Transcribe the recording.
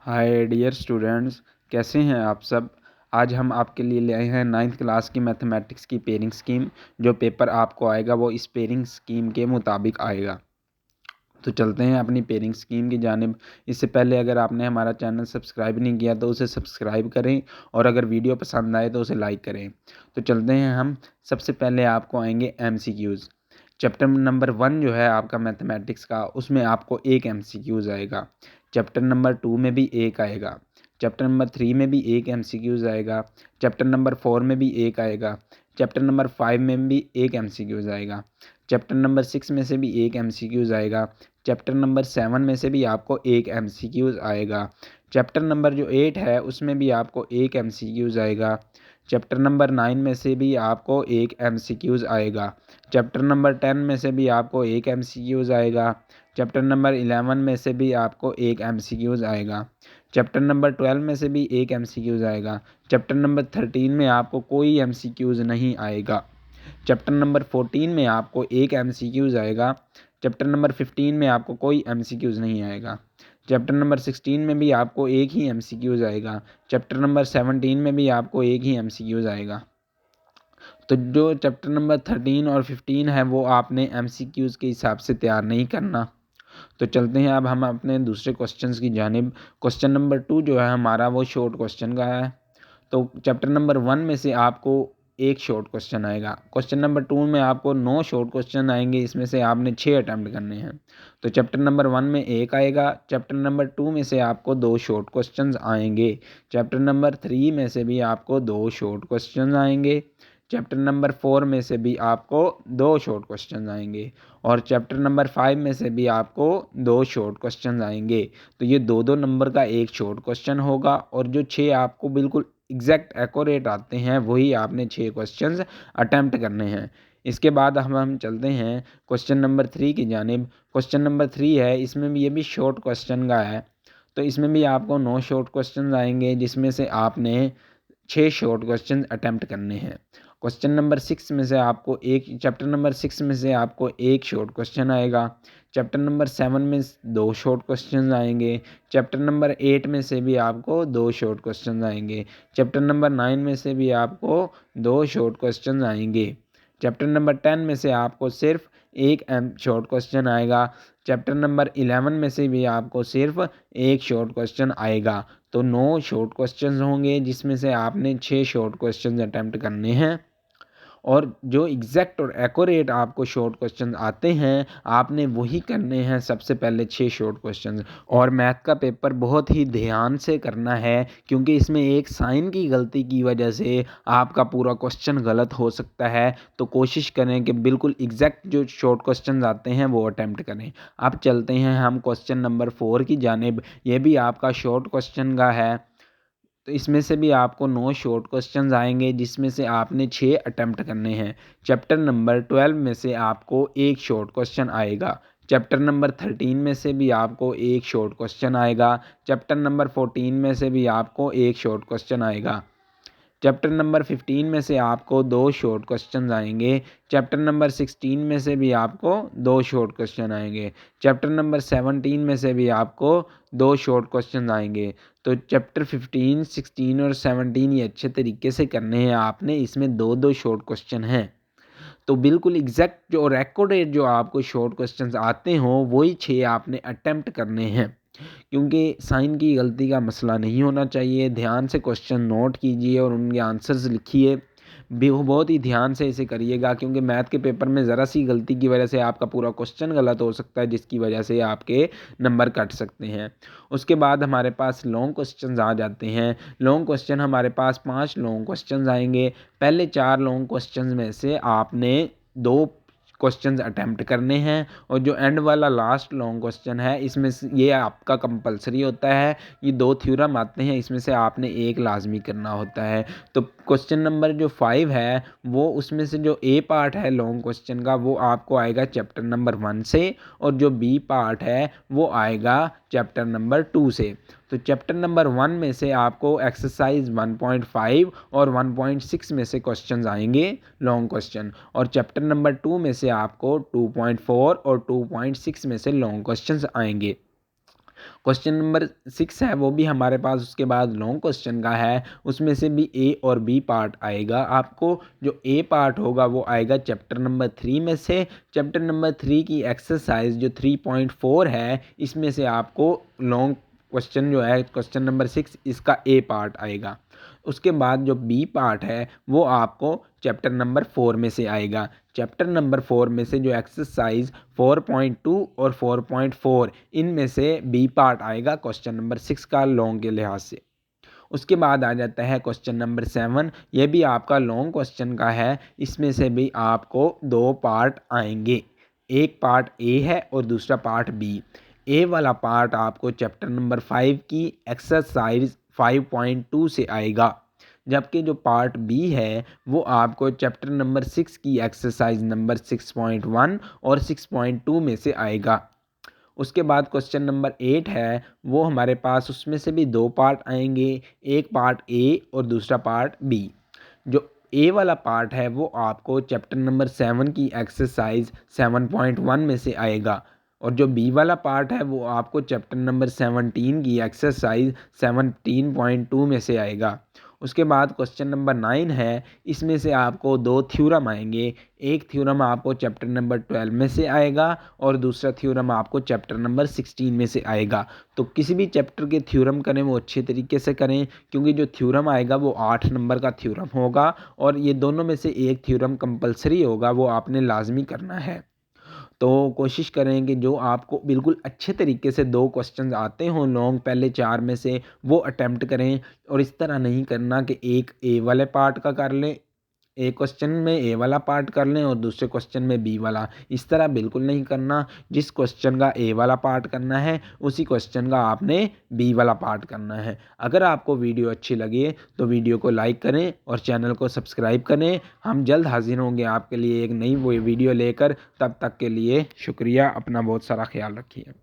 Hi dear students, कैसे हैं आप सब। आज हम आपके लिए ले आए हैं 9th क्लास की मैथमेटिक्स की पेयरिंग स्कीम। जो पेपर आपको आएगा वो इस पेयरिंग स्कीम के मुताबिक आएगा। तो चलते हैं अपनी पेयरिंग स्कीम की जानिब। इससे पहले अगर आपने हमारा चैनल सब्सक्राइब नहीं किया तो उसे सब्सक्राइब करें, और अगर वीडियो पसंद आए तो उसे लाइक करें। तो चलते हैं हम। सबसे पहले आपको आएंगे MCQs। चैप्टर नंबर 1 जो है आपका मैथमेटिक्स का, उसमें आपको एक MCQs आएगा। चैप्टर नंबर 2 में भी एक आएगा। चैप्टर नंबर 3 में भी एक MCQs आएगा। चैप्टर नंबर 4 में भी एक आएगा। चैप्टर नंबर 5 में भी एक MCQs आएगा। चैप्टर नंबर 6 में से भी एक MCQs आएगा। चैप्टर नंबर 7 में से भी आपको एक MCQs आएगा। चैप्टर नंबर जो 8 है उसमें भी आपको एक MCQs आएगा। चैप्टर नंबर 9 में से भी आपको एक MCQs आएगा। चैप्टर नंबर 10 में से भी आपको एक MCQs आएगा। चैप्टर नंबर 11 में से भी आपको एक MCQs आएगा। चैप्टर नंबर 12 में से भी एक MCQs आएगा। चैप्टर नंबर 13 में आपको कोई MCQs नहीं आएगा। चैप्टर नंबर 14 में आपको एक MCQs आएगा। चैप्टर नंबर 15 में आपको कोई MCQs नहीं आएगा। चैप्टर नंबर 16 में भी आपको एक ही MCQs आएगा। चैप्टर नंबर 17 में भी आपको एक ही MCQs आएगा। तो जो चैप्टर नंबर 13 और 15 है वो आपने MCQs के हिसाब से तैयार नहीं करना। तो चलते हैं अब हम अपने दूसरे क्वेश्चंस की जानिब। क्वेश्चन नंबर 2 जो है हमारा वो शॉर्ट क्वेश्चन का है। तो चैप्टर नंबर 1 में से आपको एक शॉर्ट क्वेश्चन आएगा। क्वेश्चन नंबर 2 में आपको 9 शॉर्ट क्वेश्चन आएंगे, इसमें से आपने 6 अटैम्प्ट करने हैं। तो चैप्टर नंबर 1 में एक आएगा। चैप्टर नंबर 2 में से आपको 2 शॉर्ट क्वेश्चन आएंगे। चैप्टर नंबर 3 में से भी आपको 2 शॉर्ट क्वेश्चन आएंगे। चैप्टर नंबर 4 में से भी आपको 2 शॉर्ट क्वेश्चन आएंगे। और चैप्टर नंबर 5 में से भी आपको 2 शॉर्ट क्वेश्चन आएंगे। तो ये 2-2 नंबर का एक शॉर्ट क्वेश्चन होगा, और जो 6 आपको बिल्कुल एग्जैक्ट एक्यूरेट आते हैं वही आपने 6 क्वेश्चंस अटैम्प्ट करने हैं। इसके बाद हम चलते हैं क्वेश्चन नंबर 3 की जानिब। क्वेश्चन नंबर 3 है, इसमें भी ये भी शॉर्ट क्वेश्चन का है। तो इसमें भी आपको 9 शॉर्ट क्वेश्चन आएंगे, जिसमें से आपने 6 शॉर्ट क्वेश्चन अटैम्प्ट करने हैं। क्वेश्चन नंबर 6 में से आपको एक चैप्टर नंबर 6 में से आपको एक शॉर्ट क्वेश्चन आएगा। चैप्टर नंबर 7 में 2 शॉर्ट क्वेश्चन आएंगे। चैप्टर नंबर 8 में से भी आपको 2 शॉर्ट क्वेश्चन आएंगे। चैप्टर नंबर 9 में से भी आपको 2 शॉर्ट क्वेश्चन आएंगे। चैप्टर नंबर 10 में से आपको सिर्फ एक शॉर्ट क्वेश्चन आएगा। चैप्टर नंबर 11 में से भी आपको सिर्फ एक शॉर्ट क्वेश्चन आएगा। तो 9 शॉर्ट क्वेश्चंस होंगे, जिसमें से आपने 6 शॉर्ट क्वेश्चंस अटैम्प्ट करने हैं। और जो एग्जैक्ट और एक्यूरेट आपको शॉर्ट क्वेश्चन आते हैं आपने वही करने हैं सबसे पहले 6 शॉर्ट क्वेश्चन। और मैथ का पेपर बहुत ही ध्यान से करना है, क्योंकि इसमें एक साइन की गलती की वजह से आपका पूरा क्वेश्चन गलत हो सकता है। तो कोशिश करें कि बिल्कुल एग्जैक्ट जो शॉर्ट क्वेश्चन आते हैं वो अटैम्प्ट करें। अब चलते हैं हम क्वेश्चन नंबर 4 की जानिब। ये भी आपका शॉर्ट क्वेश्चन का है। तो इसमें से भी आपको 9 शॉर्ट क्वेश्चंस आएंगे, जिसमें से आपने 6 अटैम्प्ट करने हैं। चैप्टर नंबर 12 में से आपको एक शॉर्ट क्वेश्चन आएगा। चैप्टर नंबर 13 में से भी आपको एक शॉर्ट क्वेश्चन आएगा। चैप्टर नंबर 14 में से भी आपको एक शॉर्ट क्वेश्चन आएगा। चैप्टर नंबर 15 में से आपको 2 शॉर्ट क्वेश्चन आएंगे। चैप्टर नंबर 16 में से भी आपको 2 शॉर्ट क्वेश्चन आएंगे। चैप्टर नंबर 17 में से भी आपको 2 शॉर्ट क्वेश्चन आएंगे। तो चैप्टर 15, 16 और 17 ये अच्छे तरीके से करने हैं आपने। इसमें 2-2 शॉर्ट क्वेश्चन हैं। तो बिल्कुल एग्जैक्ट जो और एक्यूरेट जो आपको शॉर्ट क्वेश्चंस आते हों वही 6 आपने अटेम्प्ट करने हैं, क्योंकि साइन की गलती का मसला नहीं होना चाहिए। ध्यान से क्वेश्चन नोट कीजिए और उनके आंसर्स लिखिए। बहुत ही ध्यान से इसे करिएगा, क्योंकि मैथ के पेपर में ज़रा सी गलती की वजह से आपका पूरा क्वेश्चन गलत हो सकता है, जिसकी वजह से आपके नंबर कट सकते हैं। उसके बाद हमारे पास लॉन्ग क्वेश्चंस आ जाते हैं। लॉन्ग क्वेश्चन हमारे पास 5 लॉन्ग क्वेश्चंस आएंगे। पहले 4 लॉन्ग क्वेश्चंस में से आपने 2 क्वेश्चंस अटेम्प्ट करने हैं, और जो एंड वाला लास्ट लॉन्ग क्वेश्चन है इसमें ये आपका कंपलसरी होता है। ये 2 थ्योरम आते हैं, इसमें से आपने एक लाजमी करना होता है। तो क्वेश्चन नंबर जो 5 है वो उसमें से जो ए पार्ट है लॉन्ग क्वेश्चन का वो आपको आएगा चैप्टर नंबर 1 से, और जो बी पार्ट है वो आएगा चैप्टर नंबर 2 से। तो चैप्टर नंबर 1 में से आपको एक्सरसाइज 1.5 और 1.6 में से क्वेश्चंस आएंगे लॉन्ग क्वेश्चन, और चैप्टर नंबर 2 में से आपको 2.4 और 2.6 में से लॉन्ग क्वेश्चंस आएंगे। क्वेश्चन नंबर 6 है वो भी हमारे पास उसके बाद लॉन्ग क्वेश्चन का है, उसमें से भी ए और बी पार्ट आएगा आपको। जो ए पार्ट होगा वो आएगा चैप्टर नंबर 3 में से। चैप्टर नंबर 3 की एक्सरसाइज जो 3.4 है इसमें से आपको लॉन्ग क्वेश्चन जो है क्वेश्चन नंबर 6 इसका ए पार्ट आएगा। उसके बाद जो बी पार्ट है वो आपको चैप्टर नंबर 4 में से आएगा। चैप्टर नंबर 4 में से जो एक्सरसाइज 4.2 और 4.4 इनमें से बी पार्ट आएगा क्वेश्चन नंबर 6 का लॉन्ग के लिहाज से। उसके बाद आ जाता है क्वेश्चन नंबर 7, ये भी आपका लॉन्ग क्वेश्चन का है। इसमें से भी आपको 2 पार्ट आएंगे, एक पार्ट ए है और दूसरा पार्ट बी। ए वाला पार्ट आपको चैप्टर नंबर 5 की एक्सरसाइज 5.2 से आएगा, जबकि जो पार्ट बी है वो आपको चैप्टर नंबर 6 की एक्सरसाइज नंबर 6.1 और 6.2 में से आएगा। उसके बाद क्वेश्चन नंबर 8 है वो हमारे पास उसमें से भी 2 पार्ट आएंगे, एक पार्ट ए और दूसरा पार्ट बी। जो ए वाला पार्ट है वो आपको चैप्टर नंबर 7 की एक्सरसाइज 7.1 में से आएगा, और जो बी वाला पार्ट है वो आपको चैप्टर नंबर 17 की एक्सरसाइज 17.2 में से आएगा। उसके बाद क्वेश्चन नंबर 9 है, इसमें से आपको 2 थ्योरम आएंगे, एक थ्योरम आपको चैप्टर नंबर 12 में से आएगा और दूसरा थ्योरम आपको चैप्टर नंबर 16 में से आएगा। तो किसी भी चैप्टर के थ्योरम करें वो अच्छे तरीके से करें, क्योंकि जो थ्योरम आएगा वो 8 नंबर का थ्योरम होगा और ये दोनों में से एक थ्योरम कंपलसरी होगा, वो आपने लाजमी करना है। तो कोशिश करें कि जो आपको बिल्कुल अच्छे तरीके से 2 क्वेश्चन आते हों लॉन्ग पहले 4 में से वो अटेम्प्ट करें, और इस तरह नहीं करना कि एक ए वाले पार्ट का कर लें, एक क्वेश्चन में ए वाला पार्ट कर लें और दूसरे क्वेश्चन में बी वाला। इस तरह बिल्कुल नहीं करना। जिस क्वेश्चन का ए वाला पार्ट करना है उसी क्वेश्चन का आपने बी वाला पार्ट करना है। अगर आपको वीडियो अच्छी लगे तो वीडियो को लाइक करें और चैनल को सब्सक्राइब करें। हम जल्द हाजिर होंगे आपके लिए एक नई वीडियो लेकर, तब तक के लिए शुक्रिया। अपना बहुत सारा ख्याल रखिए।